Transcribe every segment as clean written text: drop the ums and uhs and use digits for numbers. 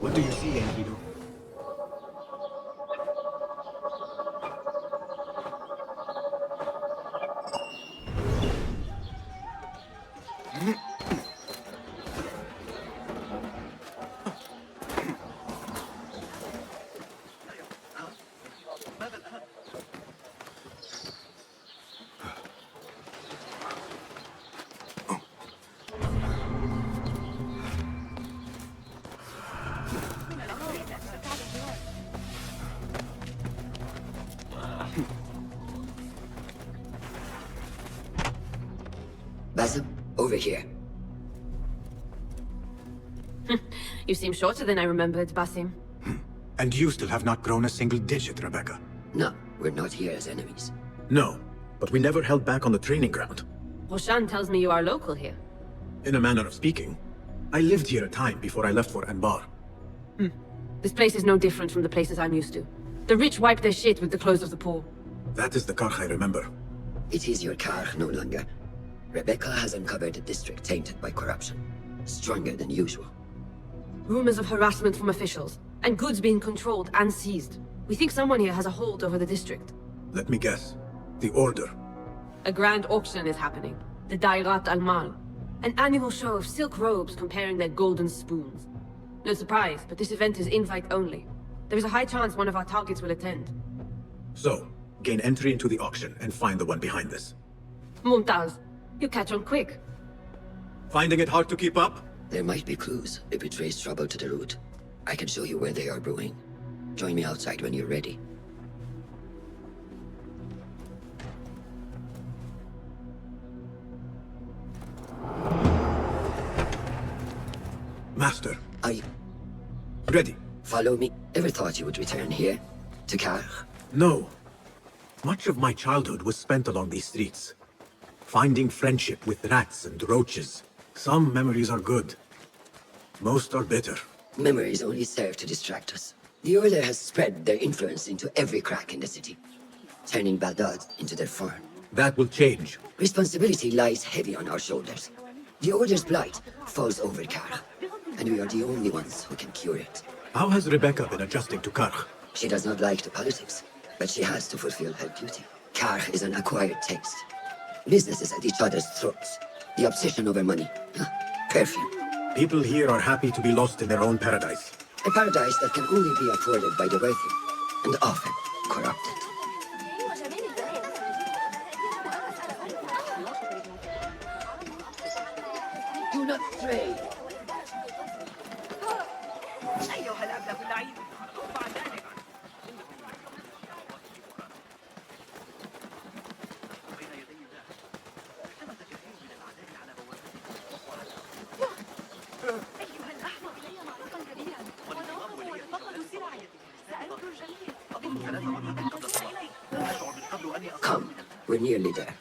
What do you see, Enkidu? Basim, over here. You seem shorter than I remembered, Basim. And you still have not grown a single digit, Rebecca. No, we're not here as enemies. No, but we never held back on the training ground. Roshan tells me you are local here. In a manner of speaking. I lived here a time before I left for Anbar. This place is no different from the places I'm used to. The rich wipe their shit with the clothes of the poor. That is the Karkh I remember. It is your Karkh no longer. Rebecca has uncovered a district tainted by corruption. Stronger than usual. Rumors of harassment from officials, and goods being controlled and seized. We think someone here has a hold over the district. Let me guess. The Order. A grand auction is happening. The Dairat al-Mal. An annual show of silk robes comparing their golden spoons. No surprise, but this event is invite only. There is a high chance one of our targets will attend. So, gain entry into the auction and find the one behind this. Mumtaz, you catch on quick. Finding it hard to keep up? There might be clues if we trace trouble to the root. I can show you where they are brewing. Join me outside when you're ready. Master. I... Ready. Follow me. Ever thought you would return here? To Karkh? No. Much of my childhood was spent along these streets. Finding friendship with rats and roaches. Some memories are good. Most are bitter. Memories only serve to distract us. The Order has spread their influence into every crack in the city, turning Baghdad into their farm. That will change. Responsibility lies heavy on our shoulders. The Order's blight falls over Karkh, and we are the only ones who can cure it. How has Rebecca been adjusting to Karkh? She does not like the politics, but she has to fulfill her duty. Karkh is an acquired taste. Businesses at each other's throats. The obsession over money. Perfume. People here are happy to be lost in their own paradise. A paradise that can only be afforded by the wealthy, and often corrupted. Do not stray. Come, we're nearly there.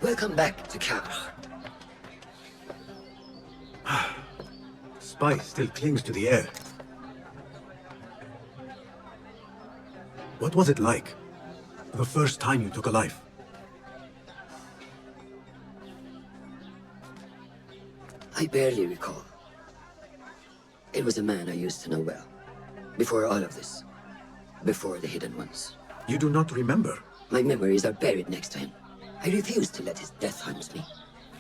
Welcome back to Karkh. Spice still clings to the air. What was it like? The first time you took a life? I barely recall. It was a man I used to know well. Before all of this. Before the Hidden Ones. You do not remember? My memories are buried next to him. I refuse to let his death hunt me.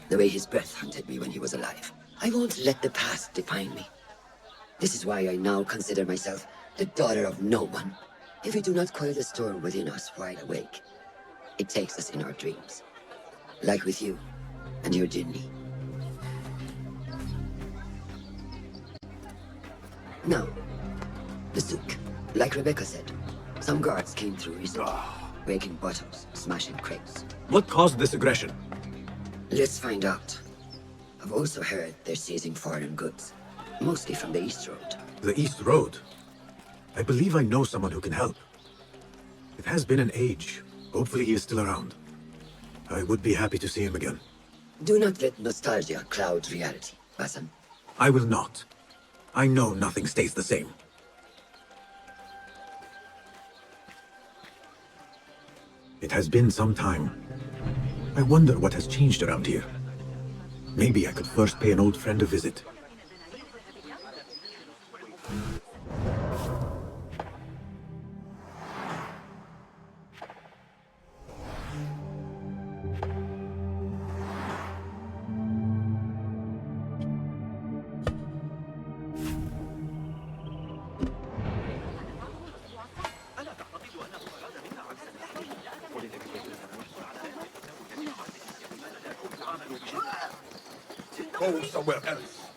The way his breath hunted me when he was alive. I won't let the past define me. This is why I now consider myself the daughter of no one. If we do not quell the storm within us while awake, it takes us in our dreams. Like with you and your jinni. Now, the souk. Like Rebecca said, some guards came through recently, breaking bottles, smashing crates. What caused this aggression? Let's find out. I've also heard they're seizing foreign goods, mostly from the East Road. The East Road? I believe I know someone who can help. It has been an age. Hopefully he is still around. I would be happy to see him again. Do not let nostalgia cloud reality, Basim. I will not. I know nothing stays the same. It has been some time. I wonder what has changed around here. Maybe I could first pay an old friend a visit. Go somewhere else.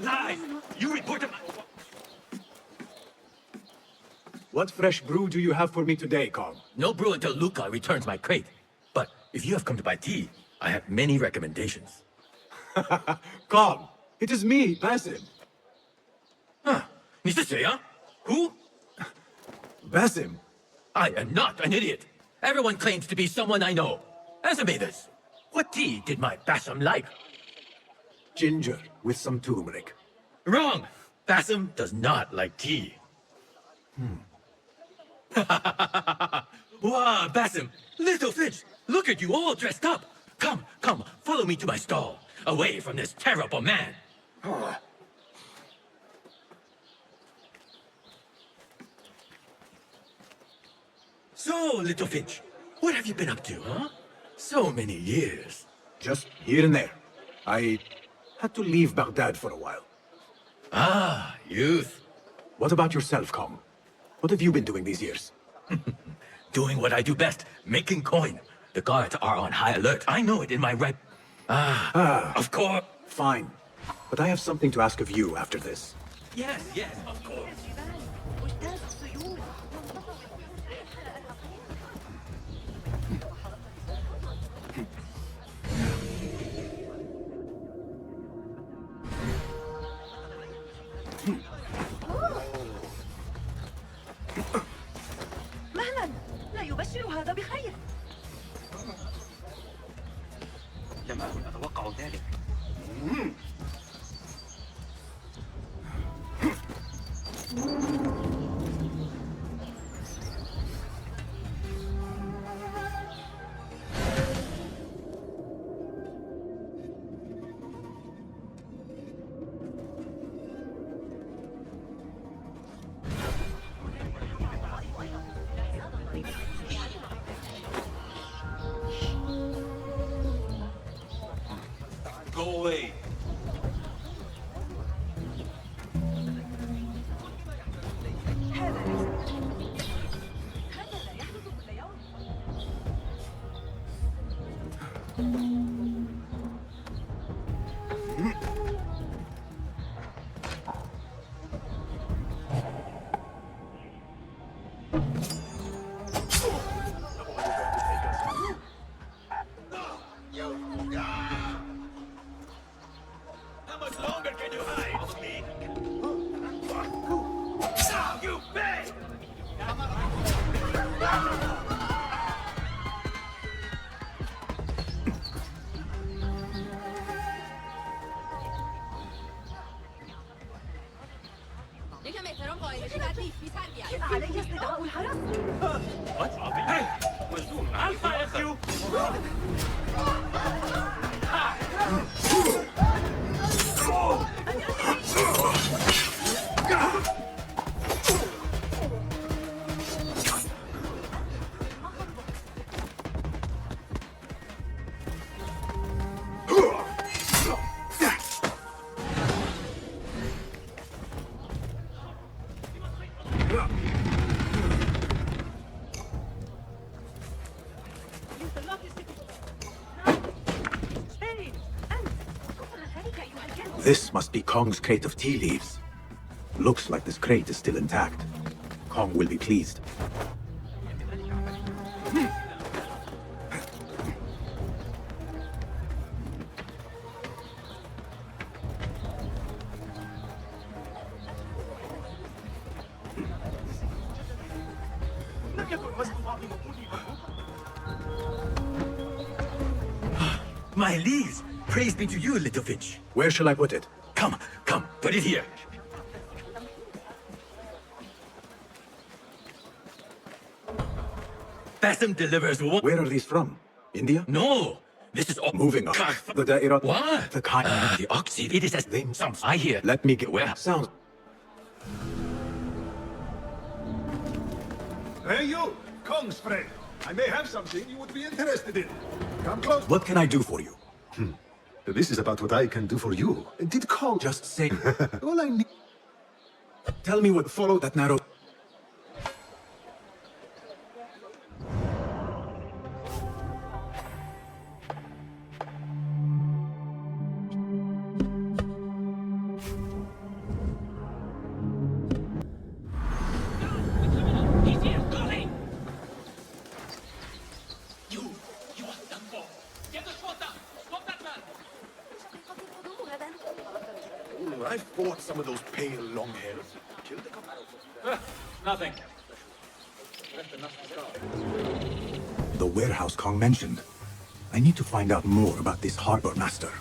Lies! You reported my... What fresh brew do you have for me today, Karkh? No brew until Luca returns my crate. But if you have come to buy tea, I have many recommendations. Karkh, it is me, Basim. Huh? 你是谁啊? Who? Basim? I am not an idiot. Everyone claims to be someone I know. Answer me this. What tea did my Basim like? Ginger with some turmeric. Wrong! Basim does not like tea. Wow, Basim! Little Finch! Look at you all dressed up! Come, come, follow me to my stall. Away from this terrible man. So, Little Finch, what have you been up to, huh? So many years. Just here and there. I had to leave Baghdad for a while. Ah, youth. What about yourself, Karkh? What have you been doing these years? Doing what I do best, making coin. The guards are on high alert. I know it in my right... of course. Fine. But I have something to ask of you after this. Yes, yes, of course. مهلا لا يبشر هذا بخير. لم أكن أتوقع ذلك. Go away. How much longer can you hide from me? You beg! كيف علي استدعاء الحرس؟ What? Hey! I'll fire you! This must be Kong's crate of tea leaves. Looks like this crate is still intact. Kong will be pleased. My leaves! Praise be to you, Little Finch. Where shall I put it? Come, come, put it here. Basim delivers one. Where are these from? India? No! This is all Moving on. Karkh. The Da'irat. What? The kind. The oxy. It is as They- some. I hear. Let me get Where? Sounds. Hey, you! Kong's friend. I may have something you would be interested in. Come close. What can I do for you? This is about what I can do for you. Did Kong Just say. All I need... Tell me what followed that narrow. I fought some of those pale long hairs. Killed a couple. Nothing. The warehouse Kong mentioned. I need to find out more about this harbor master.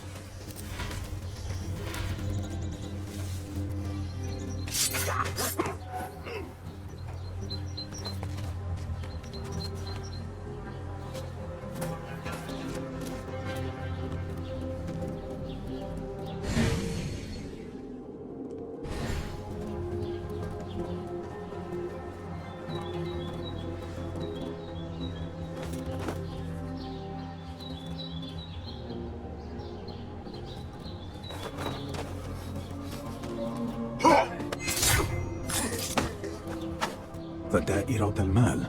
The Da'irat al-Mal.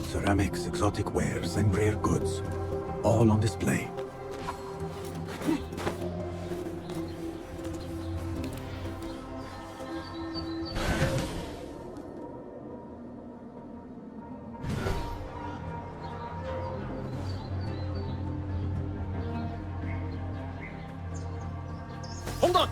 Ceramics, exotic wares, and rare goods. All on display. Hold on!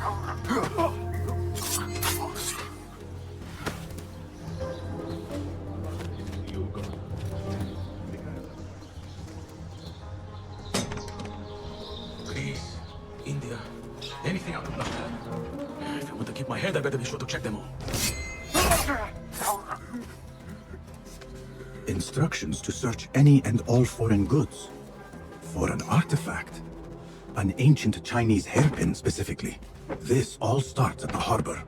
Greece, India, anything out of Baghdad. If I want to keep my head, I better be sure to check them all. Instructions to search any and all foreign goods. For an artifact. An ancient Chinese hairpin specifically. This all starts at the harbor.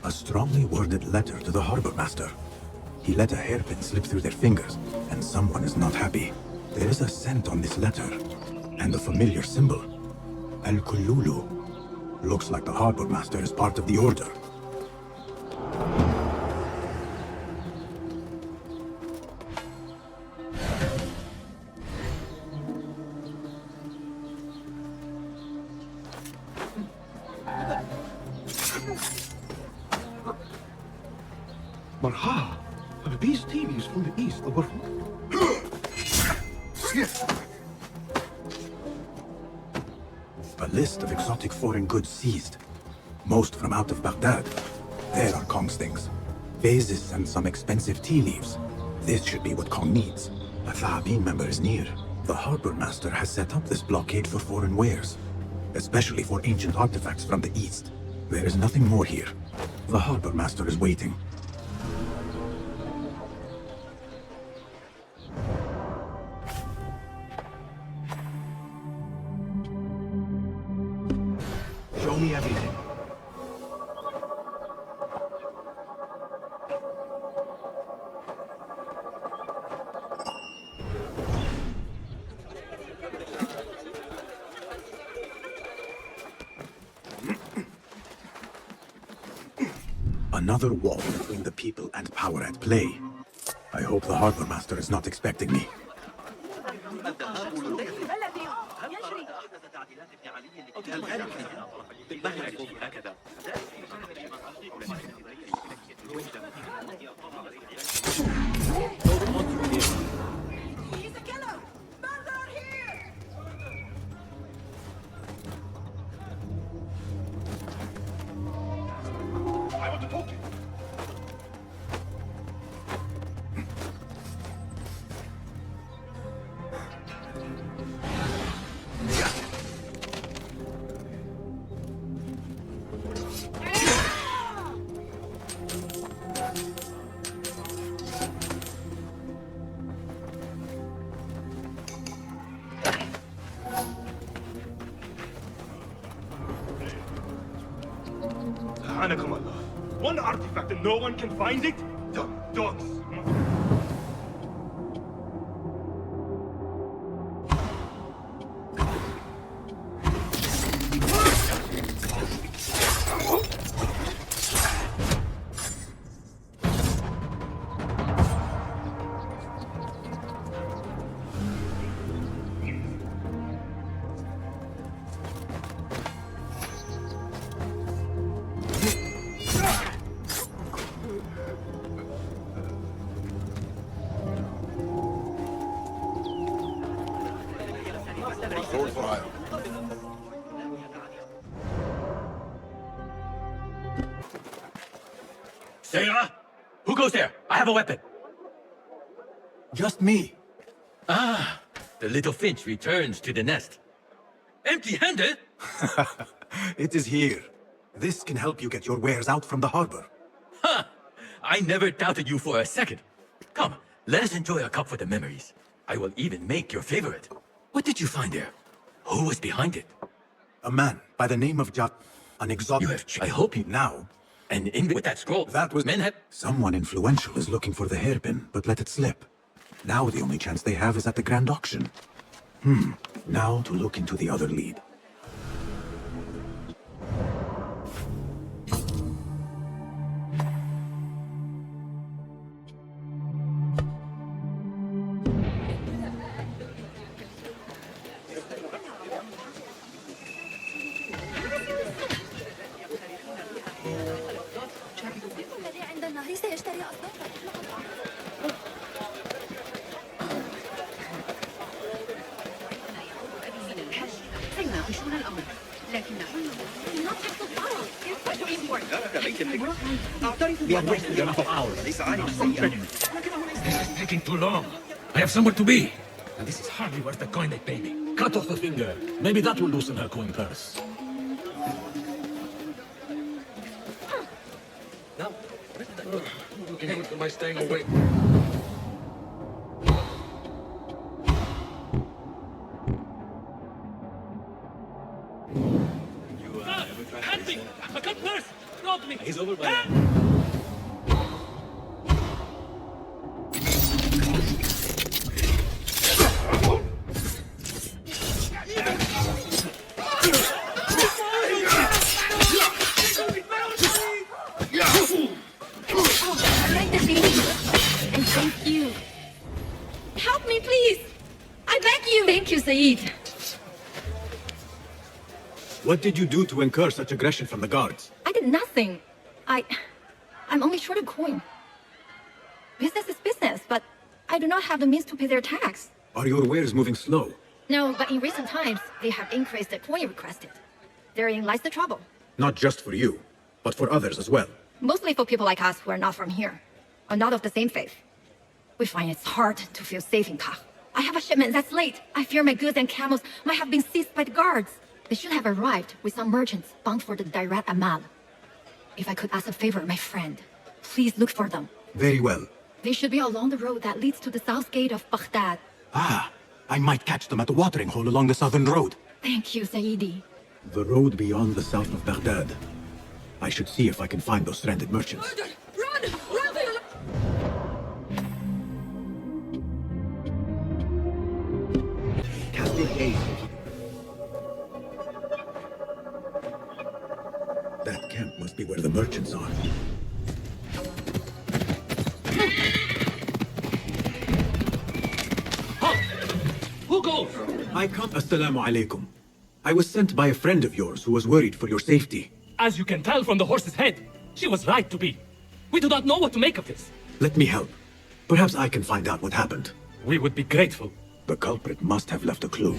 A strongly worded letter to the harbor master. He let a hairpin slip through their fingers, and someone is not happy. There is a scent on this letter, and a familiar symbol. Al-Kululu. Looks like the harbor master is part of the order. Marha! These TVs from the east were... A list of exotic foreign goods seized. Most from out of Baghdad. There are Kong's things. Vases and some expensive tea leaves. This should be what Kong needs. A Thaabin member is near. The harbor master has set up this blockade for foreign wares. Especially for ancient artifacts from the east. There is nothing more here. The harbor master is waiting. Show me everything. Another wall between the people and power at play. I hope the harbor master is not expecting me. He's a killer! Murder here! one artifact and no one can find it? Dogs. Sword for hire. Sarah? Who goes there? I have a weapon. Just me. Ah, the little finch returns to the nest. Empty-handed? It is here. This can help you get your wares out from the harbor. Ha! I never doubted you for a second. Come, let us enjoy a cup for the memories. I will even make your favorite. What did you find there? Who was behind it? A man by the name of Jat, an exotic. You have I hope you... Now, And in with that scroll, that was men have... someone influential is looking for the hairpin, but let it slip. Now the only chance they have is at the grand auction. Now to look into the other lead. الذي عند النهر سيشتري أصدقاء. سيناقشون الأمر لكنهم not take the power. What do you import? We have wasted enough of hours. This is taking too long. I have somewhere to be. And this is hardly worth the coin they pay me. Cut off the finger. Maybe that will loosen her coin purse. Looking good for my staying awake. Hunting! A cut purse! Robbed me! He's over by I'd like to thank you. And thank you. Help me, please. I beg you. Thank you, Saeed. What did you do to incur such aggression from the guards? I did nothing. I'm only short of coin. Business is business, but I do not have the means to pay their tax. Are your wares moving slow? No, but in recent times, they have increased the coin requested. Therein lies the trouble. Not just for you, but for others as well. Mostly for people like us who are not from here, or not of the same faith. We find it's hard to feel safe in Karkh. I have a shipment that's late. I fear my goods and camels might have been seized by the guards. They should have arrived with some merchants bound for the Dairat Amal. If I could ask a favor, my friend, please look for them. Very well. They should be along the road that leads to the south gate of Baghdad. Ah, I might catch them at the watering hole along the southern road. Thank you, Saidi. The road beyond the south of Baghdad. I should see if I can find those stranded merchants. Run! Run! Cast your gaze. That camp must be where the merchants are. Who goes? I come. Assalamu alaikum. I was sent by a friend of yours who was worried for your safety. As you can tell from the horse's head, she was right to be. We do not know what to make of this. Let me help. Perhaps I can find out what happened. We would be grateful. The culprit must have left a clue.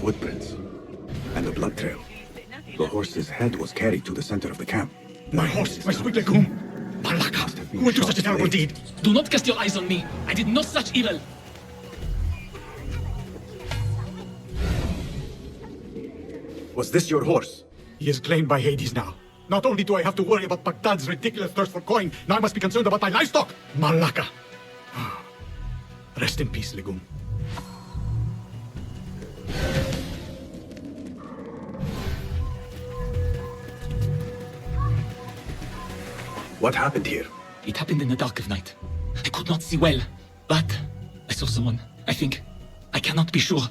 Footprints. And a blood trail. The horse's head was carried to the center of the camp. My horse, my sweet legume. Malaka, who would do such a terrible deed? Do not cast your eyes on me. I did no such evil. Was this your horse? He is claimed by Hades now. Not only do I have to worry about Baghdad's ridiculous thirst for coin, now I must be concerned about my livestock. Malaka. Rest in peace, Legum. What happened here? It happened in the dark of night. I could not see well, but I saw someone. I think. I cannot be sure.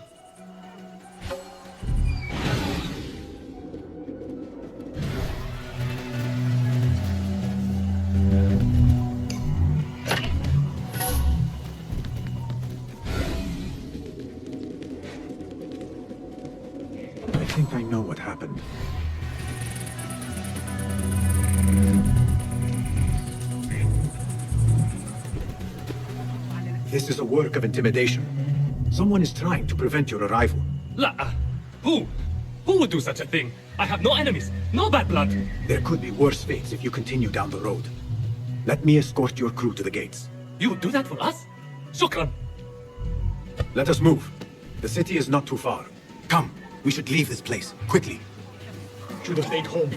I think I know what happened. This is a work of intimidation. Someone is trying to prevent your arrival. Who? Who would do such a thing? I have no enemies, no bad blood. There could be worse fates if you continue down the road. Let me escort your crew to the gates. You would do that for us? Shukran. Let us move. The city is not too far. Come, we should leave this place, quickly. Should have stayed home.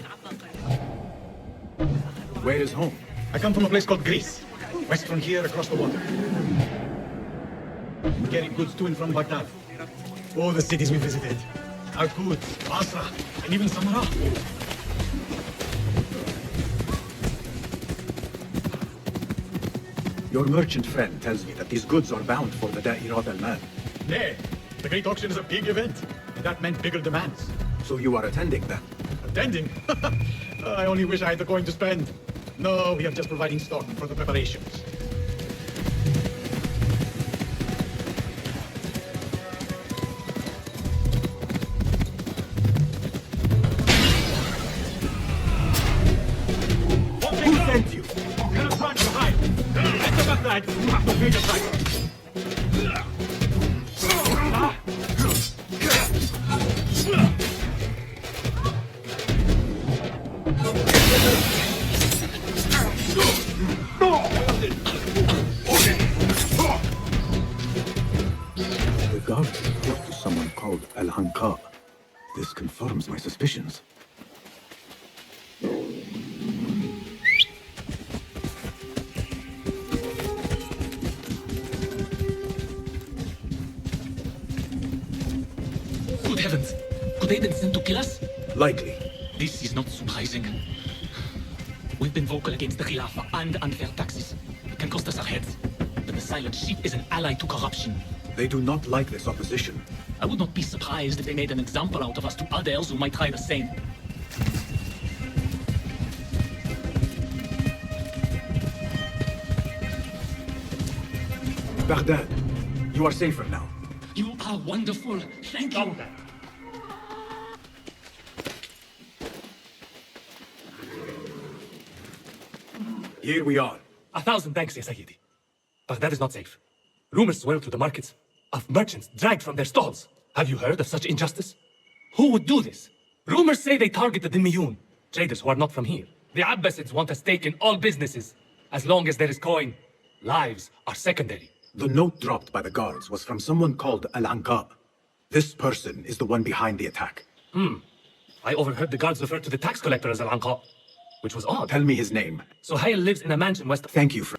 Where is home? I come from a place called Greece. West from here, across the water. We carry goods to and from Baghdad. All the cities we visited. Karkh, Basra, and even Samarra. Your merchant friend tells me that these goods are bound for the Da'irat al-Mal. Nay, the Great Auction is a big event, and that meant bigger demands. So you are attending then? Attending? I only wish I had the coin to spend. No, we are just providing stock for the preparations. Who sent you? Cannot run to hide. Enter Baghdad, you have to pay the price. The guards report to someone called Al-Hanqa. This confirms my suspicions. Good heavens! Could they have been sent to kill us? Likely. This is not surprising. We've been vocal against the Khilafah and unfair taxes. It can cost us our heads. But the silent sheep is an ally to corruption. They do not like this opposition. I would not be surprised if they made an example out of us to others who might try the same. Baghdad, you are safer now. You are wonderful. Thank you. Here we are. 1,000 thanks, Ya Sayyidi. Baghdad is not safe. Rumors swirl through the markets of merchants dragged from their stalls. Have you heard of such injustice? Who would do this? Rumors say they target the Dhimmiyun, traders who are not from here. The Abbasids want a stake in all businesses. As long as there is coin, lives are secondary. The note dropped by the guards was from someone called Al-Hanqa. This person is the one behind the attack. I overheard the guards refer to the tax collector as Al-Anqa, which was odd. Tell me his name. Suhail lives in a mansion west of... Thank you, friend.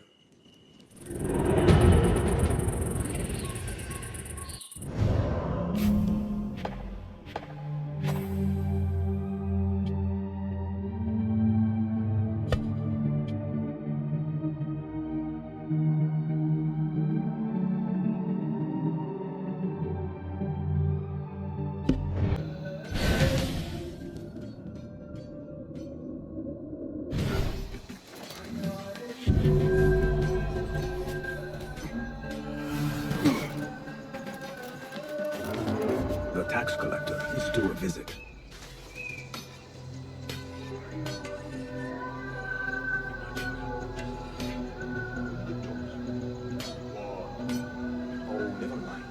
The tax collector is due a visit. Oh, never mind.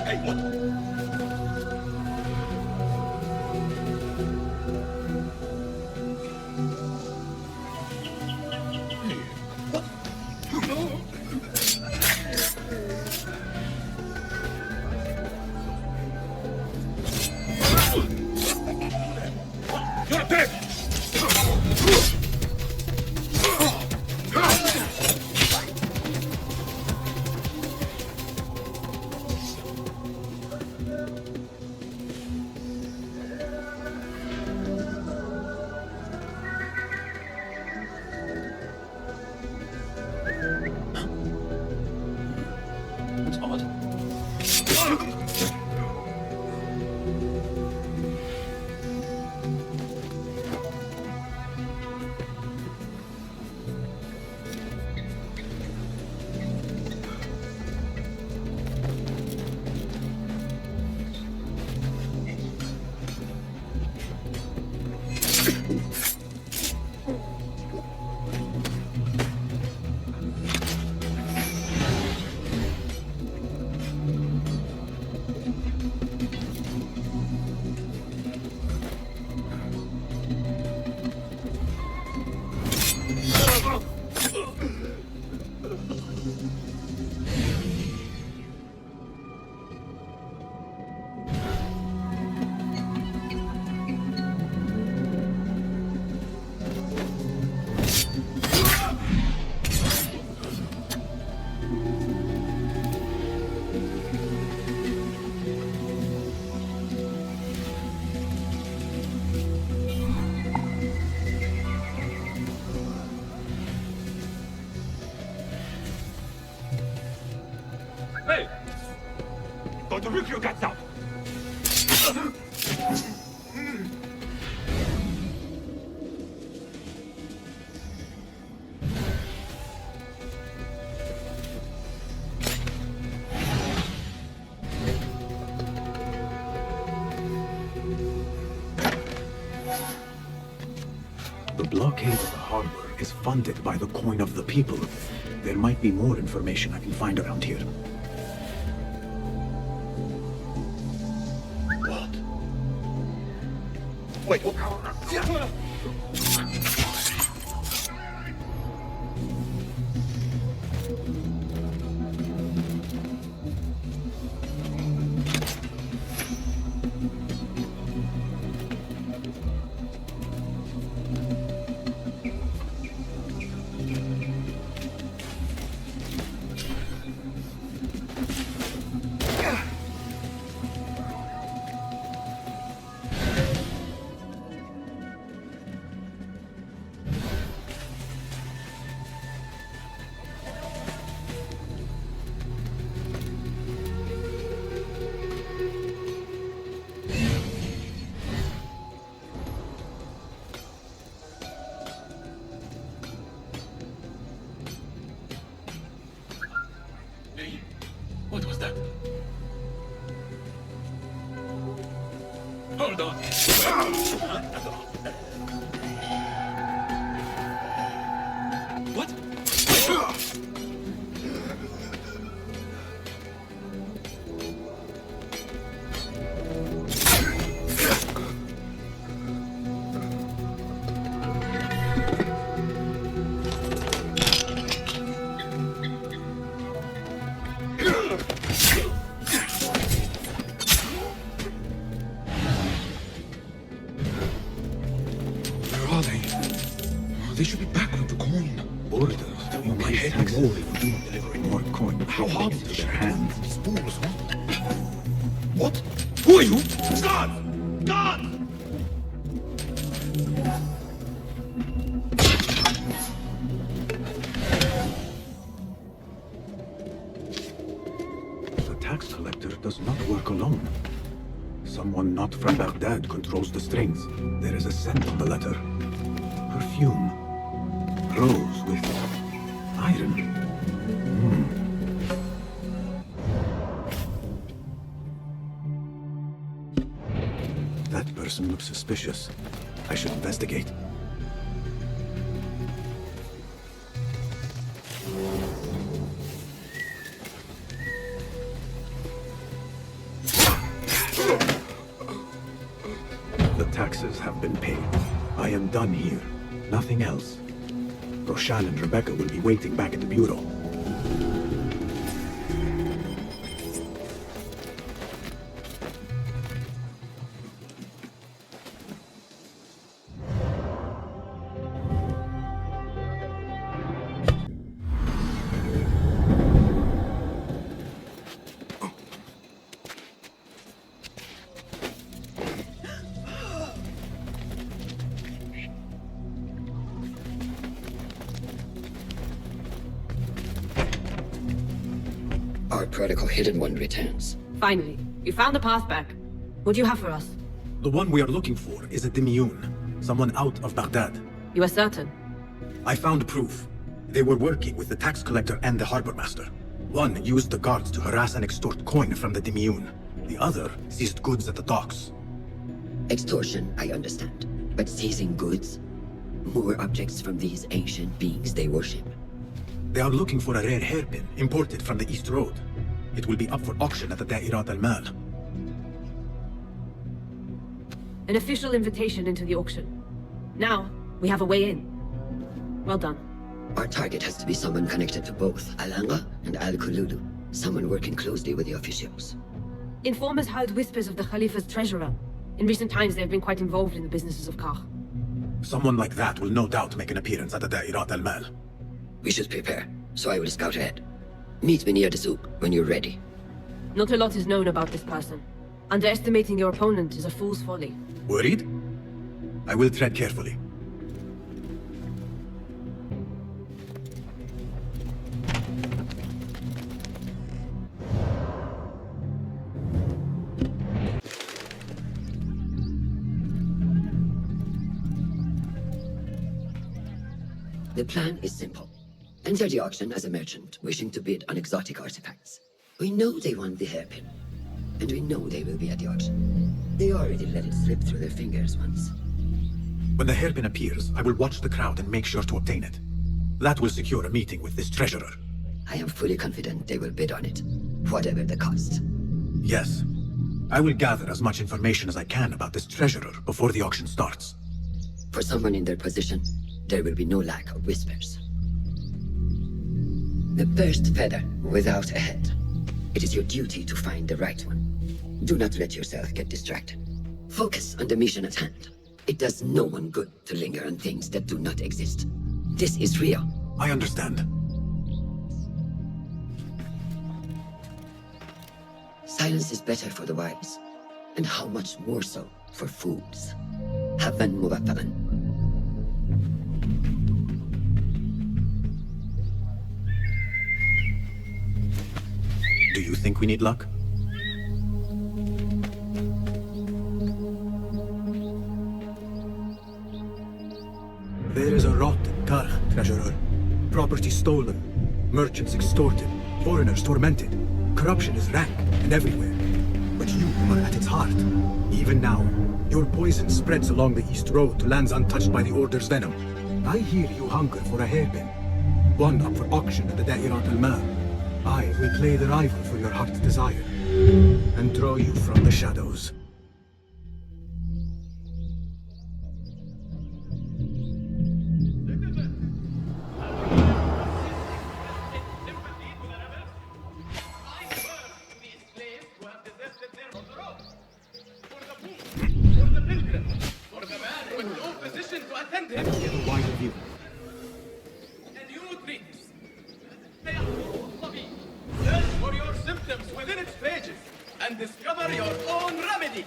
Hey, what? You're dead! Hey! Don't look your guts out! The blockade of the harbor is funded by the coin of the people. There might be more information I can find around here. What? Wait, what? What was that? Hold on. What? They should be back with the coin. Orders to increase more delivering more coin. How hard into their hands. These fools, huh? What? Who are you? God! God! The tax collector does not work alone. Someone not from Baghdad controls the strings. There is a scent on the letter. Perfume. Rose with iron. That person looks suspicious. I should investigate. The taxes have been paid. I am done here. Nothing else. Rochelle and Rebecca will be waiting back at the bureau. Our protocol hidden one returns. Finally, you found the path back. What do you have for us? The one we are looking for is a Dimiyun, someone out of Baghdad. You are certain? I found proof. They were working with the tax collector and the harbor master. One used the guards to harass and extort coin from the Dimiyun. The other seized goods at the docks. Extortion, I understand. But seizing goods? More objects from these ancient beings they worship. They are looking for a rare hairpin imported from the East Road. It will be up for auction at the Da'irat al-Mal. An official invitation into the auction. Now, we have a way in. Well done. Our target has to be someone connected to both Al-Anga and Al-Kululu. Someone working closely with the officials. Informers heard whispers of the Khalifa's treasurer. In recent times, they have been quite involved in the businesses of Karkh. Someone like that will no doubt make an appearance at the Da'irat al-Mal. We should prepare, so I will scout ahead. Meet me near the souk when you're ready. Not a lot is known about this person. Underestimating your opponent is a fool's folly. Worried? I will tread carefully. The plan is simple. Enter the auction as a merchant wishing to bid on exotic artifacts. We know they want the hairpin, and we know they will be at the auction. They already let it slip through their fingers once. When the hairpin appears, I will watch the crowd and make sure to obtain it. That will secure a meeting with this treasurer. I am fully confident they will bid on it, whatever the cost. Yes. I will gather as much information as I can about this treasurer before the auction starts. For someone in their position, there will be no lack of whispers. The first feather without a head. It is your duty to find the right one. Do not let yourself get distracted. Focus on the mission at hand. It does no one good to linger on things that do not exist. This is real. I understand. Silence is better for the wise, and how much more so for fools. Havan muwaffaqan. Do you think we need luck? There is a rot in Karkh, treasurer. Property stolen, merchants extorted, foreigners tormented. Corruption is rank and everywhere. But you are at its heart. Even now, your poison spreads along the East Road to lands untouched by the Order's venom. I hear you hunger for a hairpin. One up for auction at the Da'irat al-Mal. I will play the rival for your heart's desire, and draw you from the shadows. Get a wider view. Search for your symptoms within its pages and discover your own remedy.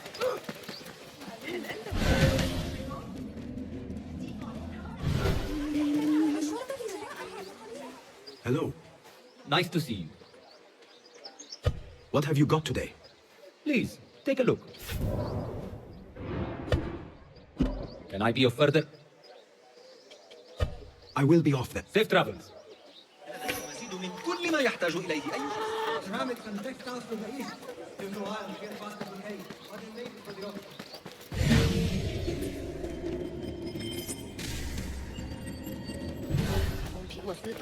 Hello. Nice to see you. What have you got today? Please, take a look. Can I be of further? I will be off then. Safe travels.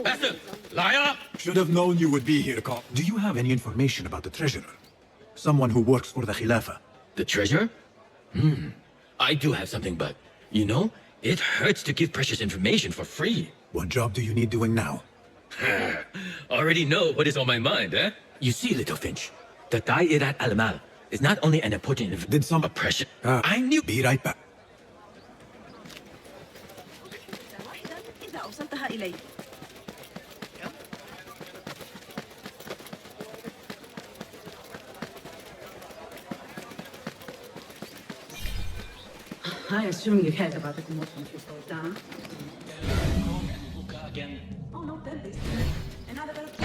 Basim, liar! Should have known you would be here, Karkh. Do you have any information about the treasurer? Someone who works for the Khilafah. The treasure? I do have something, but, you know, it hurts to give precious information for free. What job do you need doing now? Already know what is on my mind, eh? You see, little Finch, the Da'irat al-Mal is not only an important Did some oppression. I knew. Be right back. I assume you heard about the commotion you brought down. Oh, no, then this. Another bit of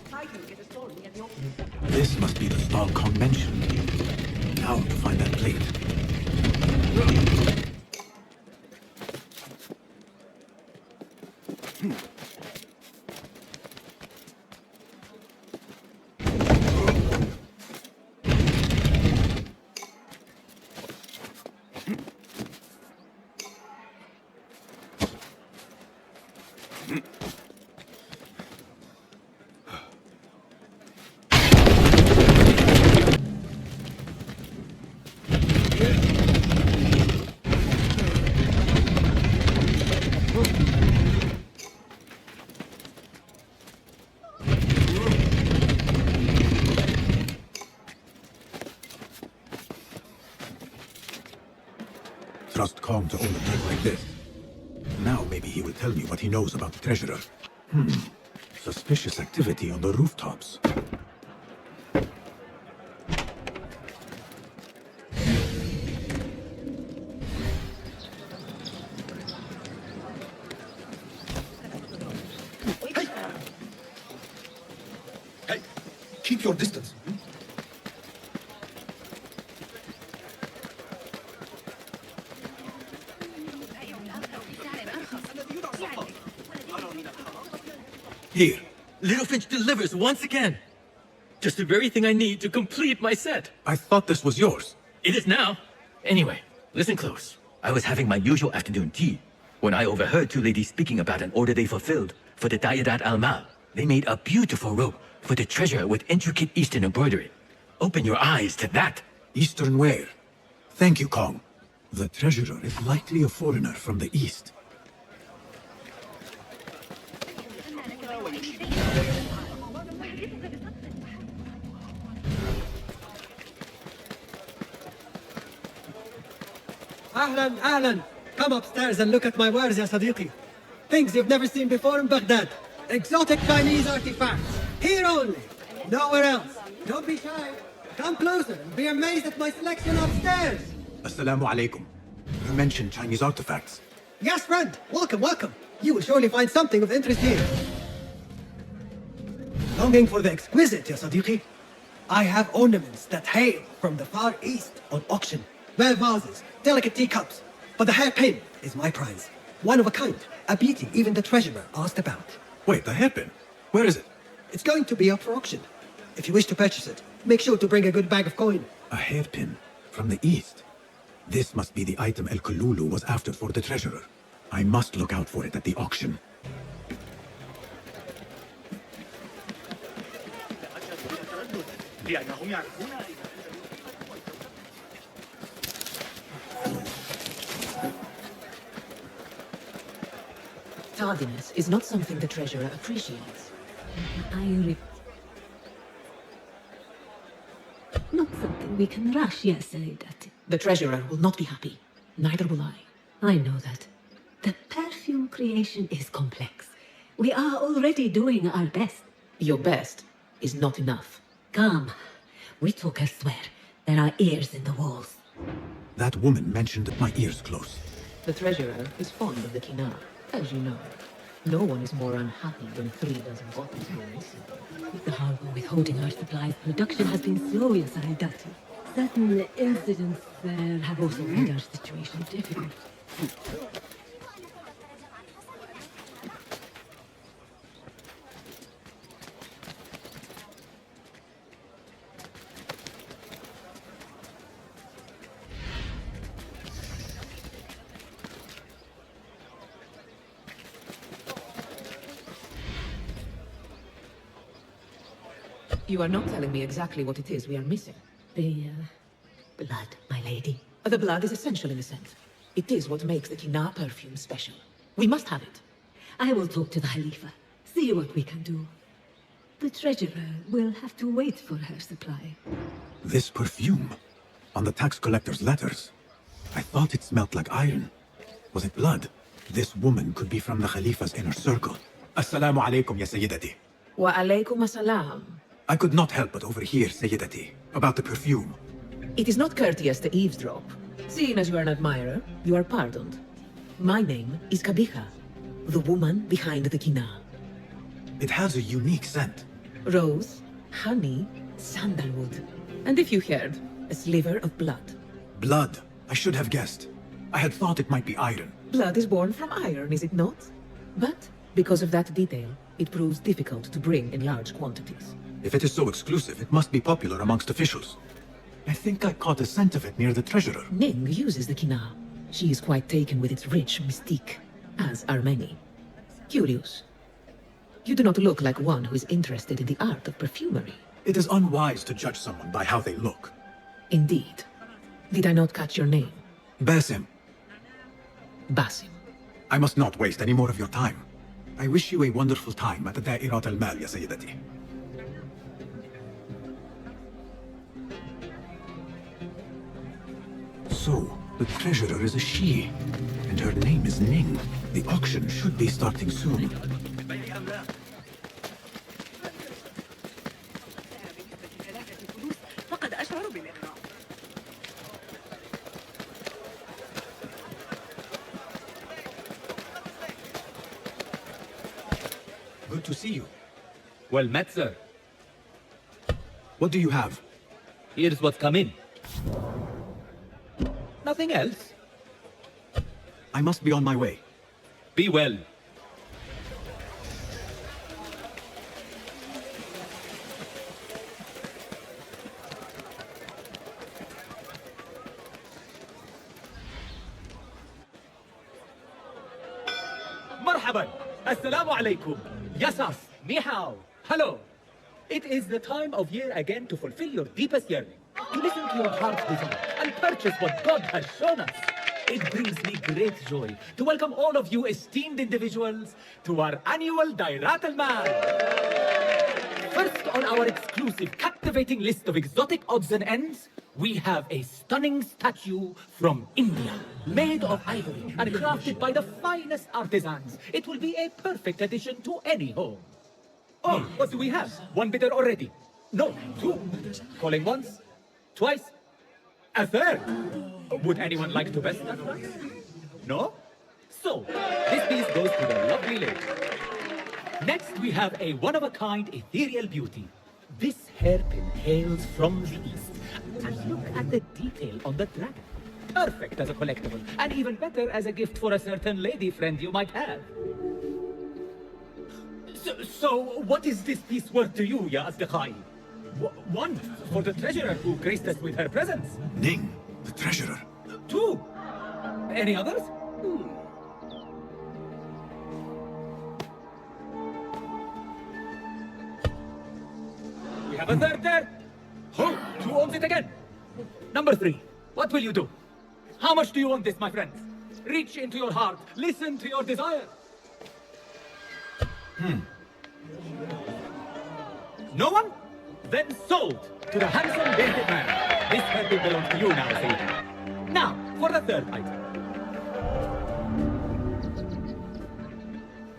fighting get a story at the open. This must be the stall Kong mentioned. Now to find that plate. Trust Kong to undertake like this. Now maybe he will tell me what he knows about the treasurer. Suspicious activity on the rooftops. Hey, keep your distance. Here, Littlefinch delivers once again. Just the very thing I need to complete my set. I thought this was yours. It is now. Anyway, listen close. I was having my usual afternoon tea when I overheard two ladies speaking about an order they fulfilled for the Dayadat al-Mal. They made a beautiful robe for the treasure with intricate Eastern embroidery. Open your eyes to that. Eastern wear. Thank you, Kong. The treasurer is likely a foreigner from the East. Ahlan, ahlan. Come upstairs and look at my wares, ya Sadiqi. Things you've never seen before in Baghdad. Exotic Chinese artifacts. Here only. Nowhere else. Don't be shy. Come closer and be amazed at my selection upstairs. Assalamu alaikum. You mentioned Chinese artifacts. Yes, friend. Welcome, welcome. You will surely find something of interest here. Longing for the exquisite, ya Sadiqi? I have ornaments that hail from the Far East on auction. Rare vases, delicate teacups. But the hairpin is my prize. One of a kind. A beauty even the treasurer asked about. Wait, the hairpin? Where is it? It's going to be up for auction. If you wish to purchase it, make sure to bring a good bag of coin. A hairpin from the East. This must be the item El Kululu was after for the treasurer. I must look out for it at the auction. Tardiness is not something the treasurer appreciates. Not something we can rush, yes, Saidati. The treasurer will not be happy. Neither will I. I know that. The perfume creation is complex. We are already doing our best. Your best is not enough. Come. We talk elsewhere. There are ears in the walls. That woman mentioned my ears close. The treasurer is fond of the Kina, as you know. No one is more unhappy than 3 dozen bottles go missing. With the harbor withholding our supplies, production has been slow in Saidati. Certain incidents there have also made our situation difficult. You are not telling me exactly what it is we are missing. The, blood, my lady. The blood is essential in a sense. It is what makes the Kina perfume special. We must have it. I will talk to the Khalifa. See what we can do. The treasurer will have to wait for her supply. This perfume? On the tax collector's letters? I thought it smelled like iron. Was it blood? This woman could be from the Khalifa's inner circle. Assalamu alaikum, ya Sayyidati. Wa alaykum assalam. I could not help but overhear, Sayyidati, about the perfume. It is not courteous to eavesdrop. Seeing as you are an admirer, you are pardoned. My name is Kabiha, the woman behind the Kina. It has a unique scent. Rose, honey, sandalwood. And if you heard, a sliver of blood. Blood. I should have guessed. I had thought it might be iron. Blood is born from iron, is it not? But, because of that detail, it proves difficult to bring in large quantities. If it is so exclusive, it must be popular amongst officials. I think I caught a scent of it near the treasurer. Ning uses the Kina. She is quite taken with its rich mystique, as are many. Curious. You do not look like one who is interested in the art of perfumery. It is unwise to judge someone by how they look. Indeed. Did I not catch your name? Basim. Basim. I must not waste any more of your time. I wish you a wonderful time at the Da'irat al-Mal, ya Sayyidati. So, the treasurer is a she, and her name is Ning. The auction should be starting soon. Good to see you. Well met, sir. What do you have? Here's what's come in. Nothing else? I must be on my way. Be well. Marhaban. Assalamu alaikum. Yasas. Ni hao. Hello. It is the time of year again to fulfill your deepest yearning, to listen to your heart's desire, and purchase what God has shown us. It brings me great joy to welcome all of you esteemed individuals to our annual Da'irat al-Mal. First on our exclusive, captivating list of exotic odds and ends, we have a stunning statue from India, made of ivory and crafted by the finest artisans. It will be a perfect addition to any home. Oh, what do we have? One bidder already. No, two. Calling once, twice, a third. Would anyone like to bet that price? No? So, this piece goes to the lovely lady. Next, we have a one-of-a-kind ethereal beauty. This hairpin hails from the east. And look at the detail on the dragon. Perfect as a collectible, and even better as a gift for a certain lady friend you might have. So what is this piece worth to you, ya Asdiqai? One, for the treasurer who graced us with her presence. Ning, the treasurer. Two. Any others? We have a third there. Oh, who owns it again? Number three. What will you do? How much do you want this, my friends? Reach into your heart. Listen to your desire. No one? Then sold to the handsome bearded man. This hairpin belongs to you now, Sayyidi. Now, for the third item.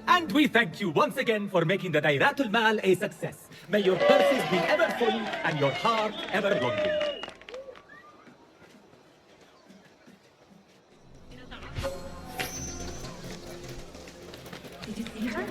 And we thank you once again for making the Da'irat al-Mal a success. May your purses be ever full and your heart ever longing. Did you see her?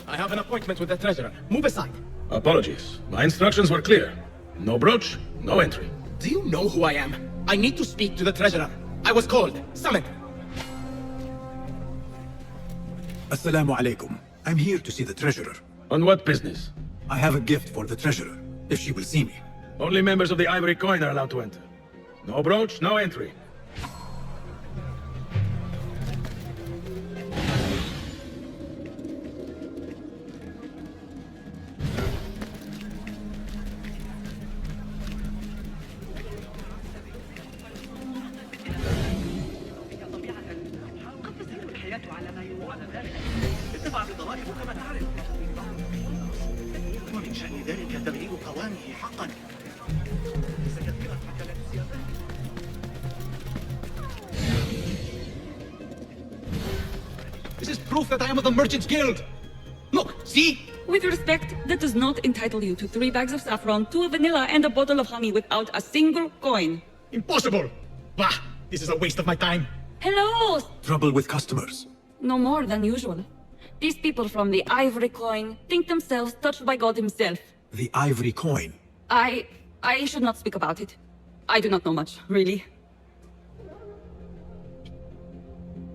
I have an appointment with the treasurer. Move aside. Apologies. My instructions were clear. No brooch, no entry. Do you know who I am? I need to speak to the treasurer. I was called, summoned. Assalamu alaikum. I'm here to see the treasurer. On what business? I have a gift for the treasurer, if she will see me. Only members of the Ivory Coin are allowed to enter. No brooch, no entry. ومن شأن ذلك تغيير قوامه حقا. This is proof that I am of the Merchants Guild. Look, see? With respect, that does not entitle you to 3 bags of saffron, 2 of vanilla, and a bottle of honey without a single coin. Impossible! Bah! This is a waste of my time. Hello! Trouble with customers. No more than usual. These people from the Ivory Coin think themselves touched by God himself. The Ivory Coin. I should not speak about it. I do not know much, really.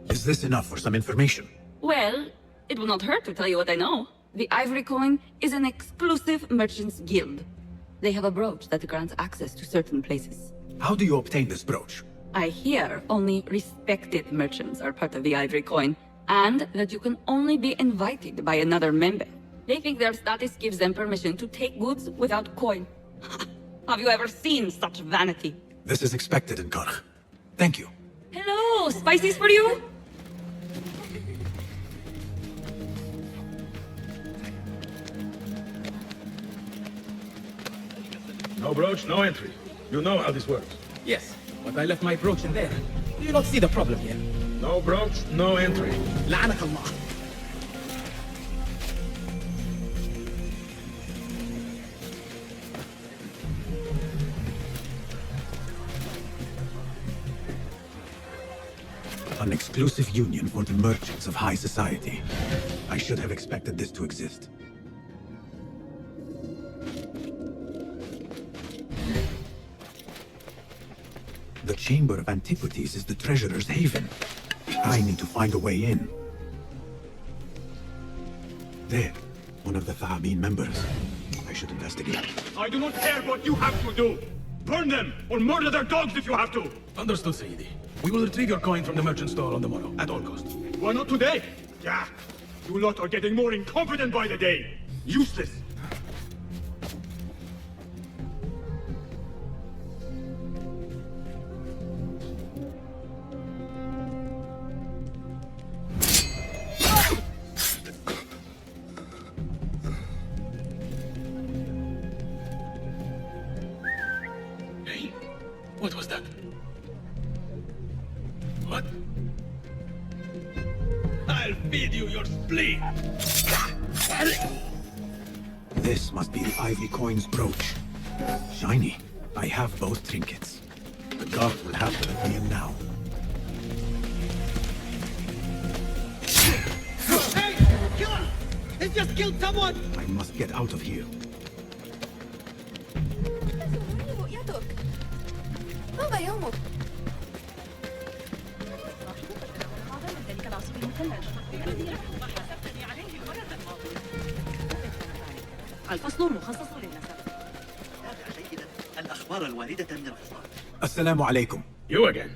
Is this enough for some information? Well, it will not hurt to tell you what I know. The Ivory Coin is an exclusive merchants guild. They have a brooch that grants access to certain places. How do you obtain this brooch? I hear only respected merchants are part of the Ivory Coin, and that you can only be invited by another member. They think their status gives them permission to take goods without coin. Have you ever seen such vanity? This is expected in Karkh. Thank you. Hello, spices for you? No brooch, no entry. You know how this works. Yes, but I left my brooch in there. Do you not see the problem here? No brooch, no entry. لعنك الله. An exclusive union for the merchants of high society. I should have expected this to exist. The Chamber of Antiquities is the treasurer's haven. I need to find a way in. There, one of the Thahabin members. I should investigate. I do not care what you have to do. Burn them, or murder their dogs if you have to. Understood, Sayyidi. We will retrieve your coin from the merchant store on the morrow, at all costs. Why not today? Yeah. You lot are getting more incompetent by the day. Useless. Hey, what was that? What? I'll feed you your spleen! This must be the Ivory Coin's brooch. Shiny. I have both trinkets. The guard will have to let me in now. Hey! Killer! He just killed someone! I must get out of here. الفصل مخصص للنساء. الأخبار الواردة من الحصار. Assalamu alaikum. You again?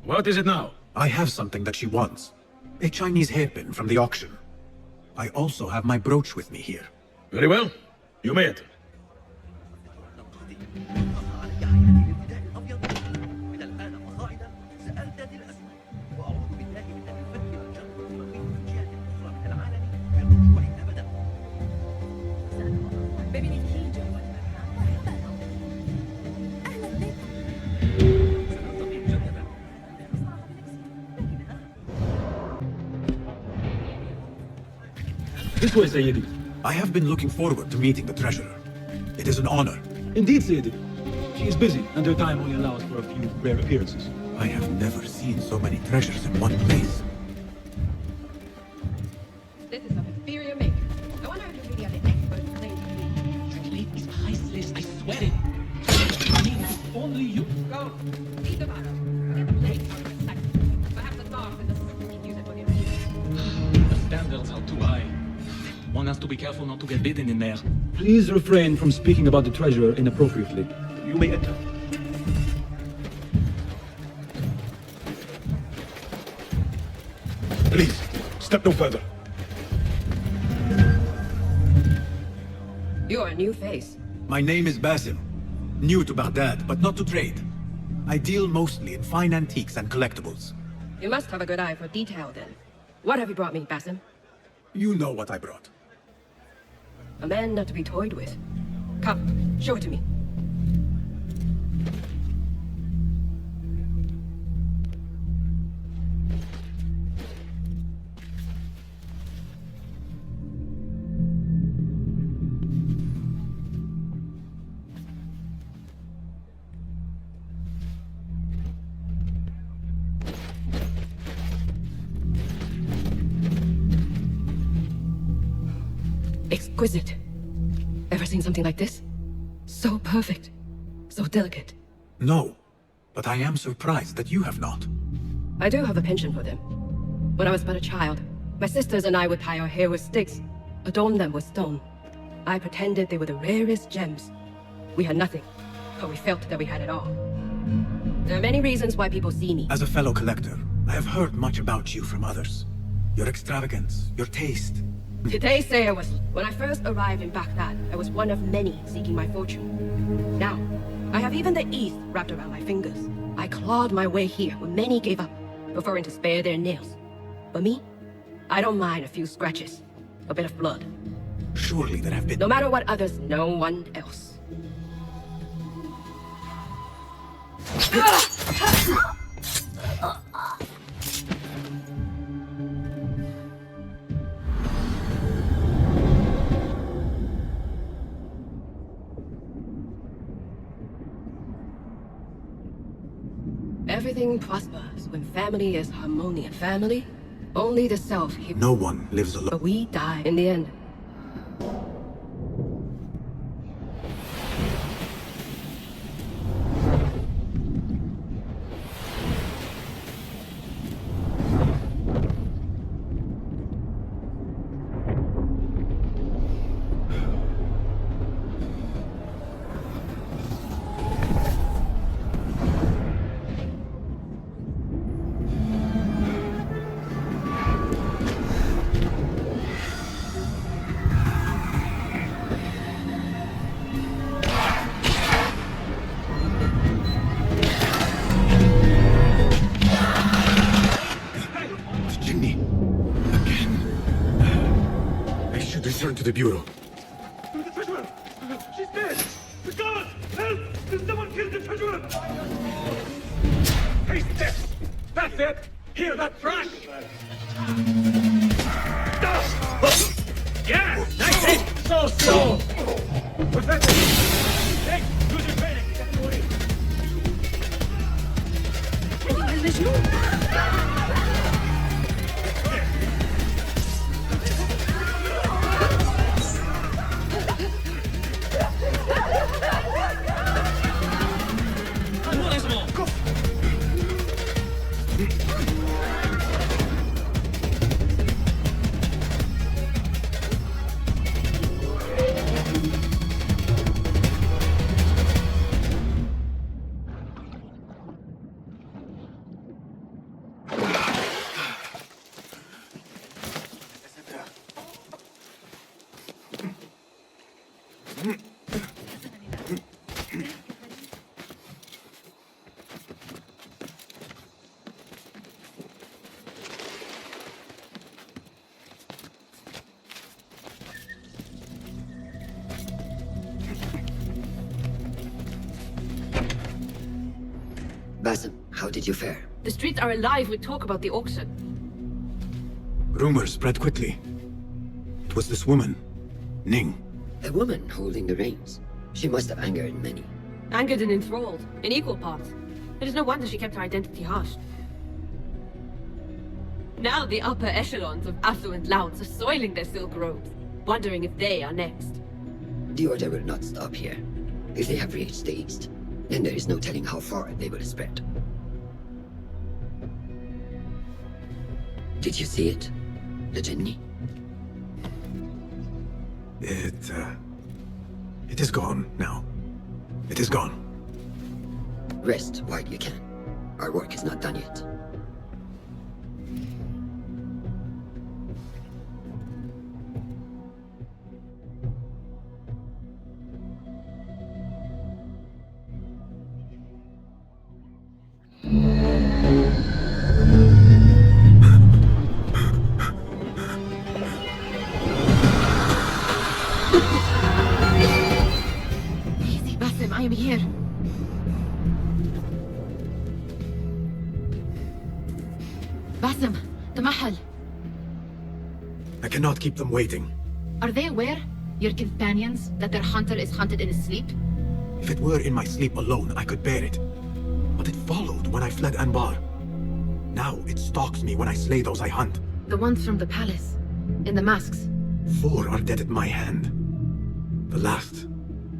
What is it now? I have something that she wants. A Chinese hairpin from the auction. I also have my brooch with me here. Very well. You may enter. This way, Sayyidi. I have been looking forward to meeting the treasurer. It is an honor. Indeed, Sayyidi. She is busy, and her time only allows for a few rare appearances. I have never seen so many treasures in one place. This is of inferior make. I wonder if you really have the expert claim. Translate is priceless, I swear it. I mean, if only you... Go. Leave the matter. Late for a second. Perhaps the guards in the city use it for their The standards are too high. One has to be careful not to get bitten in there. Please refrain from speaking about the treasure inappropriately. You may enter. Please, step no further. You're a new face. My name is Basim. New to Baghdad, but not to trade. I deal mostly in fine antiques and collectibles. You must have a good eye for detail, then. What have you brought me, Basim? You know what I brought. A man not to be toyed with. Come, show it to me. Exquisite. Ever seen something like this? So perfect. So delicate. No, but I am surprised that you have not. I do have a penchant for them. When I was but a child, my sisters and I would tie our hair with sticks, adorned them with stone. I pretended they were the rarest gems. We had nothing, but we felt that we had it all. There are many reasons why people see me. As a fellow collector, I have heard much about you from others. Your extravagance, your taste. Did they say I was? When I first arrived in Baghdad, I was one of many seeking my fortune. Now, I have even the East wrapped around my fingers. I clawed my way here when many gave up, preferring to spare their nails. But me? I don't mind a few scratches, a bit of blood. Surely there have been... No matter what others, no one else. Everything prospers when family is harmonious. Family? Only the self here. No one lives alone. But we die in the end. Return to the Bureau. The treasurer! She's dead! The guard! Help! Did someone kill the treasurer? Hey, steps! That's it! Hear that trash! Yeah! Nice hit! So! Professor! Hey, use your training! Get them away! Basim, how did you fare? The streets are alive with talk about the auction. Rumors spread quickly. It was this woman, Ning. A woman holding the reins. She must have angered many. Angered and enthralled, in equal parts. It is no wonder she kept her identity hushed. Now the upper echelons of affluent louts are soiling their silk robes, wondering if they are next. The order will not stop here. If they have reached the east, then there is no telling how far they will spread. Did you see it? The Jinni? It is gone now. It is gone. Rest while you can. Our work is not done yet. I am here. Basim, the Mahal. I cannot keep them waiting. Are they aware, your companions, that their hunter is hunted in his sleep? If it were in my sleep alone, I could bear it. But it followed when I fled Anbar. Now it stalks me when I slay those I hunt. The ones from the palace, in the masks. 4 are dead at my hand. The last,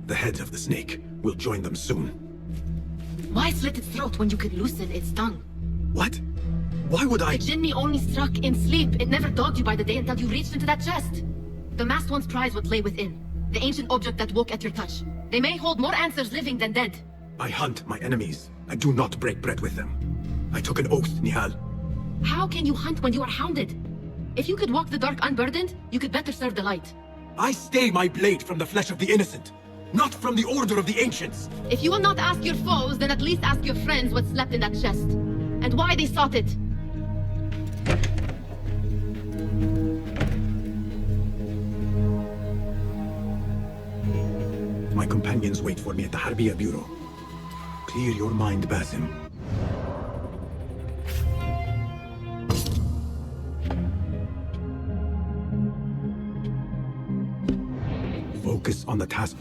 the head of the snake, will join them soon. Why slit its throat when you could loosen its tongue? What? Why would I? The Jinni only struck in sleep. It never dogged you by the day until you reached into that chest. The masked one's prize would lay within. The ancient object that woke at your touch. They may hold more answers living than dead. I hunt my enemies. I do not break bread with them. I took an oath, Nihal. How can you hunt when you are hounded? If you could walk the dark unburdened, you could better serve the light. I stay my blade from the flesh of the innocent, not from the order of the ancients. If you will not ask your foes, then at least ask your friends what slept in that chest. And why they sought it. My companions wait for me at the Harbiya Bureau. Clear your mind, Basim. Focus on the task.